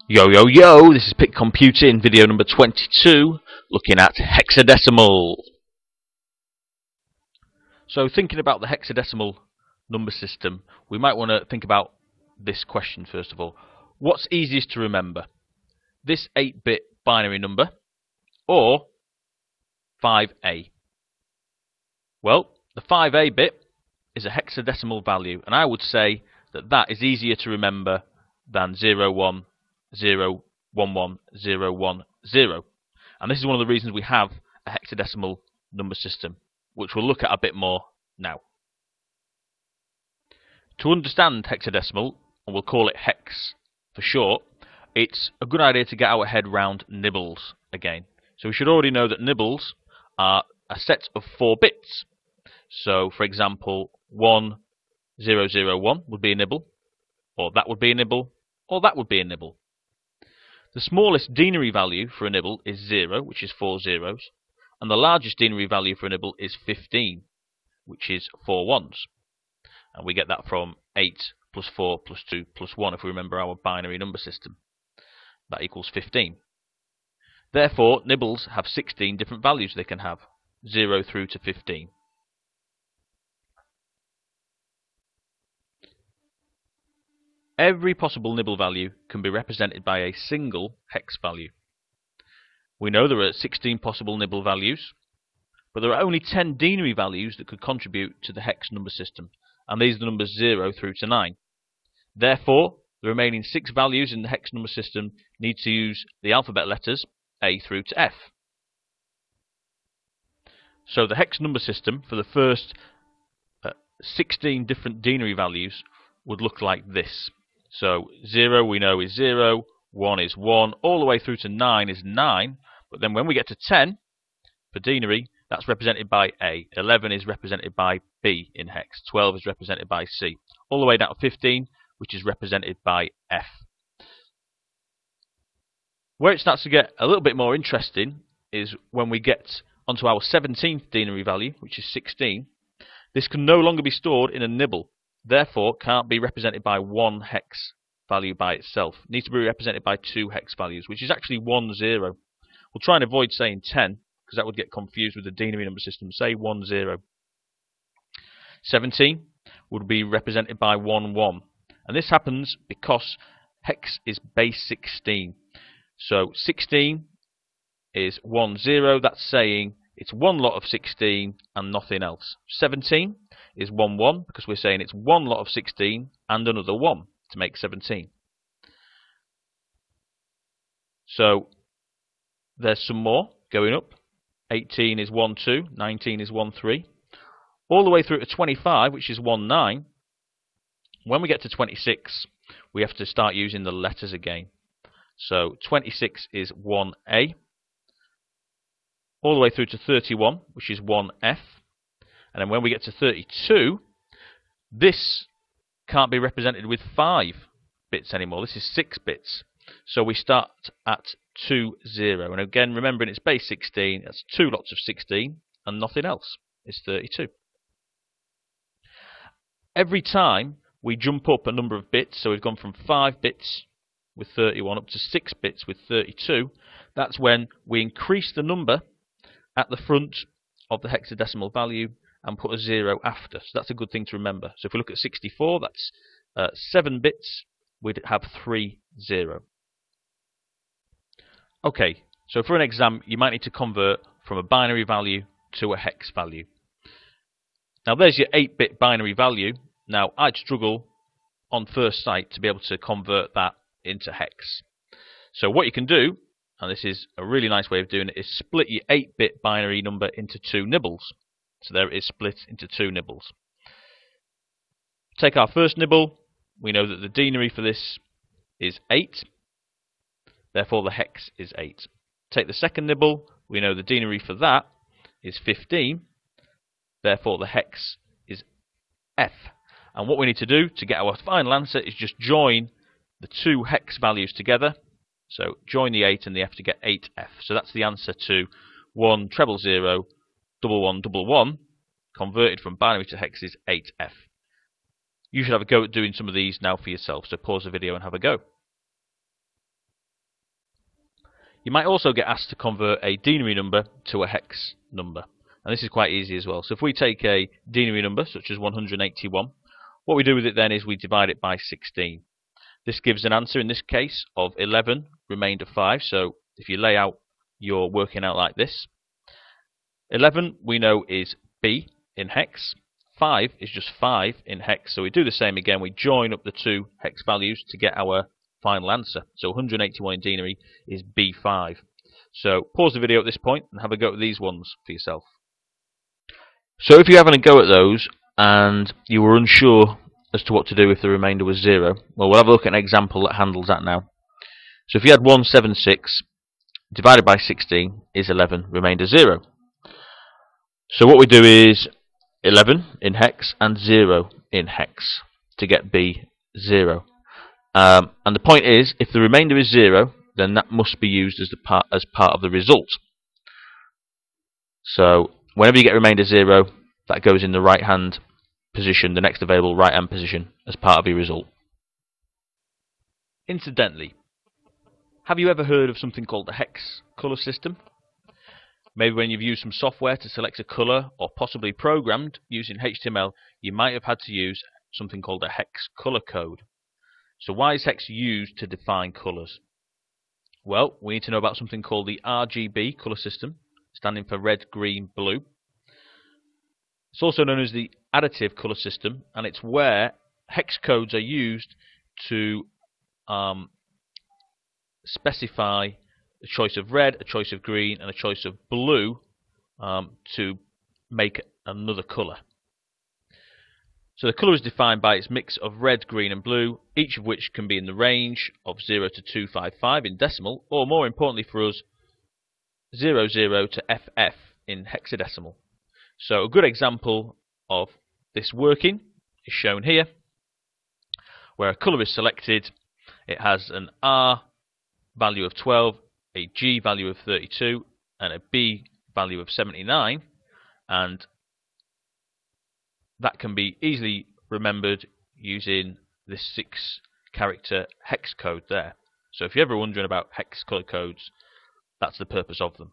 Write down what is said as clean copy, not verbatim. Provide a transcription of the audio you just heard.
Yo yo yo, this is Pick Computing, video number 22, looking at hexadecimal. So thinking about the hexadecimal number system, we might want to think about this question first of all. What's easiest to remember? This 8-bit binary number or 5A? Well, the 5A bit is a hexadecimal value, and I would say that that is easier to remember than 01, 0, 1, 1, 0, 1, 0. And this is one of the reasons we have a hexadecimal number system, which we'll look at a bit more now. To understand hexadecimal, and we'll call it hex for short, it's a good idea to get our head round nibbles again. So we should already know that nibbles are a set of 4 bits. So for example, 1, 0, 0, 1 would be a nibble, or that would be a nibble, or that would be a nibble. The smallest denary value for a nibble is 0, which is 4 zeros, and the largest denary value for a nibble is 15, which is 4 ones. And we get that from 8 plus 4 plus 2 plus 1 if we remember our binary number system. That equals 15. Therefore, nibbles have 16 different values they can have, 0 through to 15. Every possible nibble value can be represented by a single hex value. We know there are 16 possible nibble values, but there are only 10 denary values that could contribute to the hex number system, and these are the numbers 0 through to 9. Therefore, the remaining 6 values in the hex number system need to use the alphabet letters A through to F. So the hex number system for the first 16 different denary values would look like this. So 0 we know is 0, 1 is 1, all the way through to 9 is 9, but then when we get to 10 for denary, that's represented by A, 11 is represented by B in hex, 12 is represented by C, all the way down to 15, which is represented by F. Where it starts to get a little bit more interesting is when we get onto our 17th denary value, which is 16. This can no longer be stored in a nibble, therefore can't be represented by one hex value by itself. It needs to be represented by 2 hex values, which is actually 1, 0. We'll try and avoid saying 10, because that would get confused with the denary number system. Say 1, 0. 17 would be represented by 1, 1. And this happens because hex is base 16. So 16 is 1, 0. That's saying it's one lot of 16 and nothing else. 17 is 1, 1, because we're saying it's one lot of 16 and another 1 to make 17. So there's some more going up. 18 is 1, 2, 19 is 1, 3. All the way through to 25, which is 1, 9. When we get to 26, we have to start using the letters again. So 26 is 1A. All the way through to 31, which is 1F. And then when we get to 32, this can't be represented with 5 bits anymore. This is 6 bits. So we start at 2, 0. And again, remembering it's base 16, that's 2 lots of 16, and nothing else. It's 32. Every time we jump up a number of bits, so we've gone from 5 bits with 31 up to 6 bits with 32, that's when we increase the number at the front of the hexadecimal value and put a 0 after. So that's a good thing to remember. So if we look at 64, that's 7 bits, we'd have 3, 0. Okay, so for an exam, you might need to convert from a binary value to a hex value. Now there's your 8-bit binary value. Now I'd struggle on first sight to be able to convert that into hex. So what you can do, and this is a really nice way of doing it, is split your 8-bit binary number into 2 nibbles. So there it is, split into 2 nibbles. Take our first nibble. We know that the denary for this is 8. Therefore the hex is 8. Take the second nibble. We know the denary for that is 15. Therefore the hex is F. And what we need to do to get our final answer is just join the 2 hex values together. So join the 8 and the F to get 8F. So that's the answer to 1 treble 0, double 1, double 1, converted from binary to hex is 8F. You should have a go at doing some of these now for yourself, so pause the video and have a go. You might also get asked to convert a denary number to a hex number. And this is quite easy as well. So if we take a denary number, such as 181, what we do with it then is we divide it by 16. This gives an answer, in this case, of 11, remainder 5. So if you lay out your working out like this, 11 we know is B in hex, 5 is just 5 in hex. So we do the same again, we join up the two hex values to get our final answer. So 181 in denary is B5. So pause the video at this point and have a go at these ones for yourself. So if you're having a go at those and you were unsure as to what to do if the remainder was 0, well, we'll have a look at an example that handles that now. So if you had 176 divided by 16 is 11, remainder 0. So what we do is 11 in hex and 0 in hex to get B0. And the point is, if the remainder is 0, then that must be used as part of the result. So whenever you get remainder 0, that goes in the right hand position, the next available right hand position, as part of your result. Incidentally, have you ever heard of something called the hex colour system? Maybe when you've used some software to select a colour, or possibly programmed using HTML, you might have had to use something called a hex colour code. So why is hex used to define colours? Well, we need to know about something called the RGB colour system, standing for red, green, blue. It's also known as the additive colour system, and it's where hex codes are used to specify a choice of red, a choice of green, and a choice of blue to make another colour. So the colour is defined by its mix of red, green and blue, each of which can be in the range of 0 to 255 in decimal, or more importantly for us, 00 to FF in hexadecimal. So a good example of this working is shown here, where a colour is selected. It has an R value of 12, a G value of 32, and a B value of 79, and that can be easily remembered using this 6-character hex code there. So if you're ever wondering about hex colour codes, that's the purpose of them.